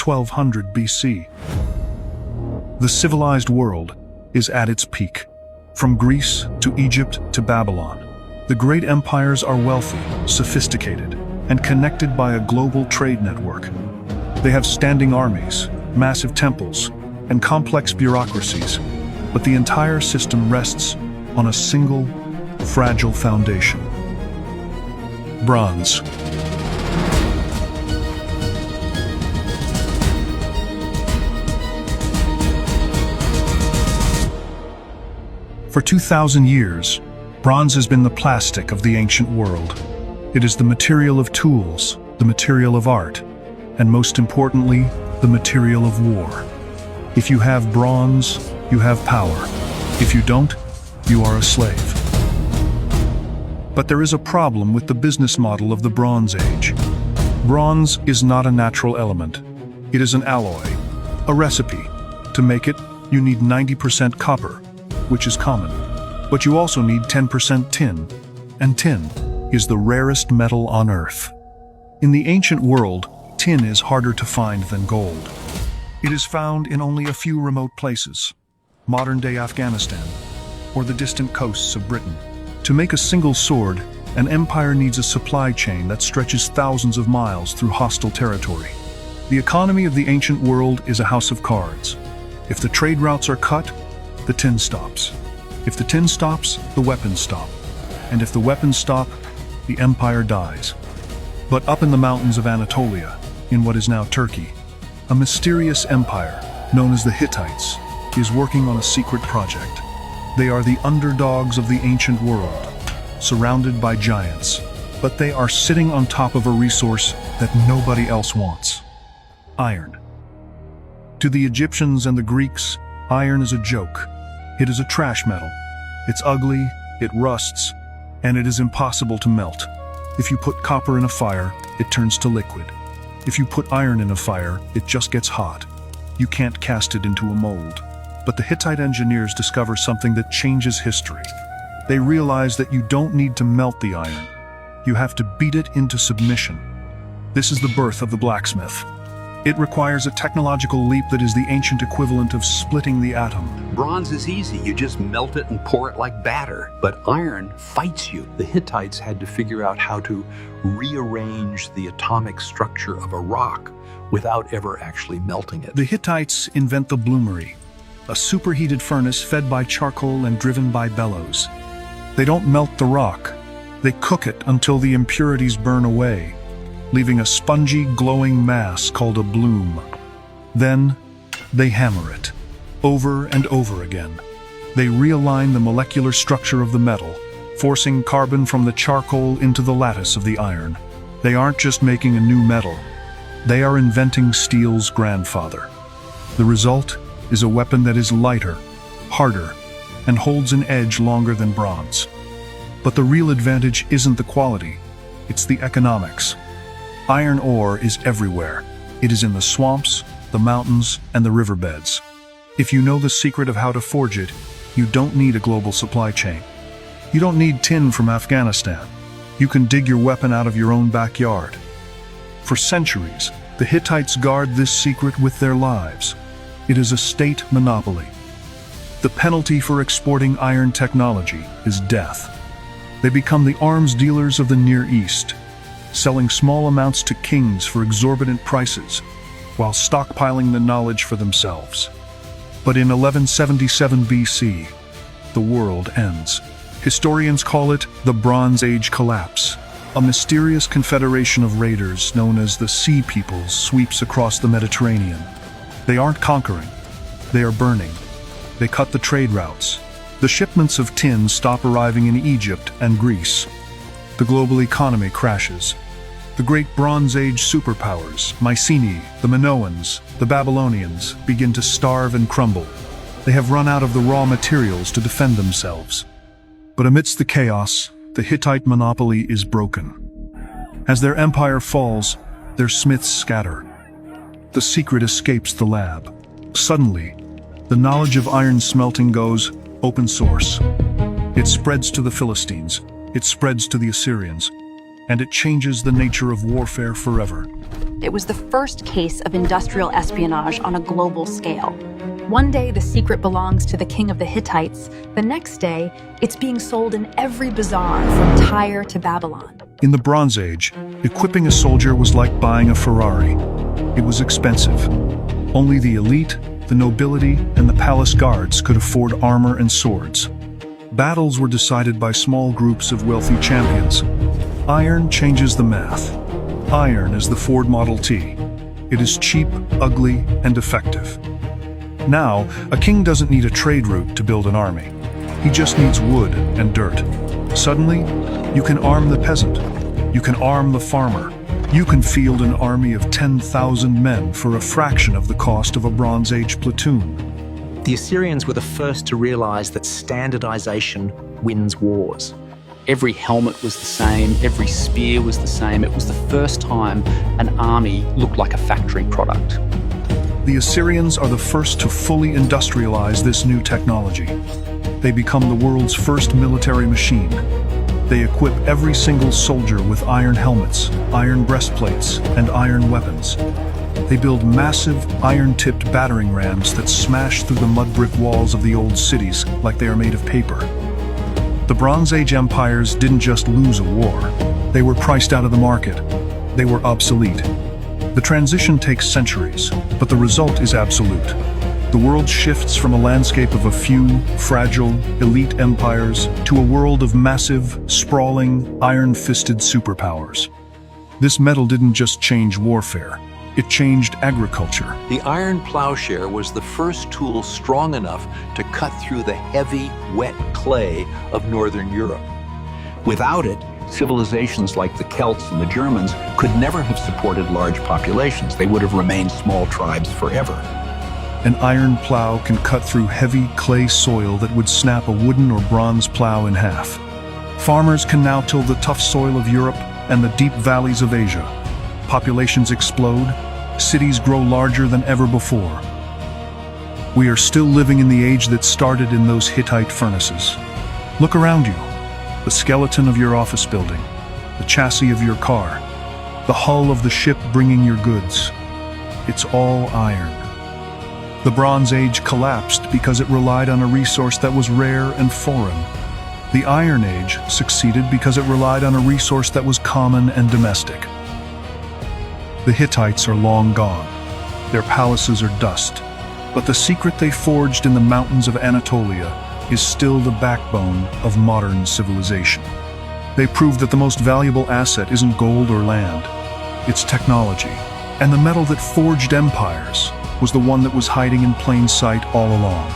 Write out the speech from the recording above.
1200 BC. The civilized world is at its peak. From Greece to Egypt to Babylon, the great empires are wealthy, sophisticated, and connected by a global trade network. They have standing armies, massive temples, and complex bureaucracies, but the entire system rests on a single, fragile foundation: bronze. For 2,000 years, bronze has been the plastic of the ancient world. It is the material of tools, the material of art, and most importantly, the material of war. If you have bronze, you have power. If you don't, you are a slave. But there is a problem with the business model of the Bronze Age. Bronze is not a natural element. It is an alloy, a recipe. To make it, you need 90% copper, which is common. But you also need 10% tin, and tin is the rarest metal on Earth. In the ancient world, tin is harder to find than gold. It is found in only a few remote places, modern-day Afghanistan, or the distant coasts of Britain. To make a single sword, an empire needs a supply chain that stretches thousands of miles through hostile territory. The economy of the ancient world is a house of cards. If the trade routes are cut, the tin stops. If the tin stops, the weapons stop. And if the weapons stop, the empire dies. But up in the mountains of Anatolia, in what is now Turkey, a mysterious empire, known as the Hittites, is working on a secret project. They are the underdogs of the ancient world, surrounded by giants, but they are sitting on top of a resource that nobody else wants: iron. To the Egyptians and the Greeks, iron is a joke. It is a trash metal. It's ugly, it rusts, and it is impossible to melt. If you put copper in a fire, it turns to liquid. If you put iron in a fire, it just gets hot. You can't cast it into a mold. But the Hittite engineers discover something that changes history. They realize that you don't need to melt the iron. You have to beat it into submission. This is the birth of the blacksmith. It requires a technological leap that is the ancient equivalent of splitting the atom. Bronze is easy. You just melt it and pour it like batter. But iron fights you. The Hittites had to figure out how to rearrange the atomic structure of a rock without ever actually melting it. The Hittites invent the bloomery, a superheated furnace fed by charcoal and driven by bellows. They don't melt the rock. They cook it until the impurities burn away, leaving a spongy, glowing mass called a bloom. Then, they hammer it, over and over again. They realign the molecular structure of the metal, forcing carbon from the charcoal into the lattice of the iron. They aren't just making a new metal. They are inventing steel's grandfather. The result is a weapon that is lighter, harder, and holds an edge longer than bronze. But the real advantage isn't the quality, it's the economics. Iron ore is everywhere. It is in the swamps, the mountains, and the riverbeds. If you know the secret of how to forge it, you don't need a global supply chain. You don't need tin from Afghanistan. You can dig your weapon out of your own backyard. For centuries, the Hittites guard this secret with their lives. It is a state monopoly. The penalty for exporting iron technology is death. They become the arms dealers of the Near East, selling small amounts to kings for exorbitant prices, while stockpiling the knowledge for themselves. But in 1177 BC, the world ends. Historians call it the Bronze Age collapse. A mysterious confederation of raiders known as the Sea Peoples sweeps across the Mediterranean. They aren't conquering, they are burning. They cut the trade routes. The shipments of tin stop arriving in Egypt and Greece. The global economy crashes. The great Bronze Age superpowers, Mycenae, the Minoans, the Babylonians, begin to starve and crumble. They have run out of the raw materials to defend themselves. But amidst the chaos, the Hittite monopoly is broken. As their empire falls, their smiths scatter. The secret escapes the lab. Suddenly, the knowledge of iron smelting goes open source. It spreads to the Philistines, it spreads to the Assyrians, and it changes the nature of warfare forever. It was the first case of industrial espionage on a global scale. One day, the secret belongs to the king of the Hittites. The next day, it's being sold in every bazaar from Tyre to Babylon. In the Bronze Age, equipping a soldier was like buying a Ferrari. It was expensive. Only the elite, the nobility, and the palace guards could afford armor and swords. Battles were decided by small groups of wealthy champions. Iron changes the math. Iron is the Ford Model T. It is cheap, ugly, and effective. Now, a king doesn't need a trade route to build an army. He just needs wood and dirt. Suddenly, you can arm the peasant. You can arm the farmer. You can field an army of 10,000 men for a fraction of the cost of a Bronze Age platoon. The Assyrians were the first to realize that standardization wins wars. Every helmet was the same, every spear was the same. It was the first time an army looked like a factory product. The Assyrians are the first to fully industrialize this new technology. They become the world's first military machine. They equip every single soldier with iron helmets, iron breastplates, and iron weapons. They build massive, iron-tipped battering rams that smash through the mud brick walls of the old cities like they are made of paper. The Bronze Age empires didn't just lose a war. They were priced out of the market. They were obsolete. The transition takes centuries, but the result is absolute. The world shifts from a landscape of a few, fragile, elite empires to a world of massive, sprawling, iron-fisted superpowers. This metal didn't just change warfare. It changed agriculture. The iron plowshare was the first tool strong enough to cut through the heavy, wet clay of Northern Europe. Without it, civilizations like the Celts and the Germans could never have supported large populations. They would have remained small tribes forever. An iron plow can cut through heavy clay soil that would snap a wooden or bronze plow in half. Farmers can now till the tough soil of Europe and the deep valleys of Asia. Populations explode, cities grow larger than ever before. We are still living in the age that started in those Hittite furnaces. Look around you. The skeleton of your office building, the chassis of your car, the hull of the ship bringing your goods. It's all iron. The Bronze Age collapsed because it relied on a resource that was rare and foreign. The Iron Age succeeded because it relied on a resource that was common and domestic. The Hittites are long gone. Their palaces are dust. But the secret they forged in the mountains of Anatolia is still the backbone of modern civilization. They proved that the most valuable asset isn't gold or land, it's technology. And the metal that forged empires was the one that was hiding in plain sight all along.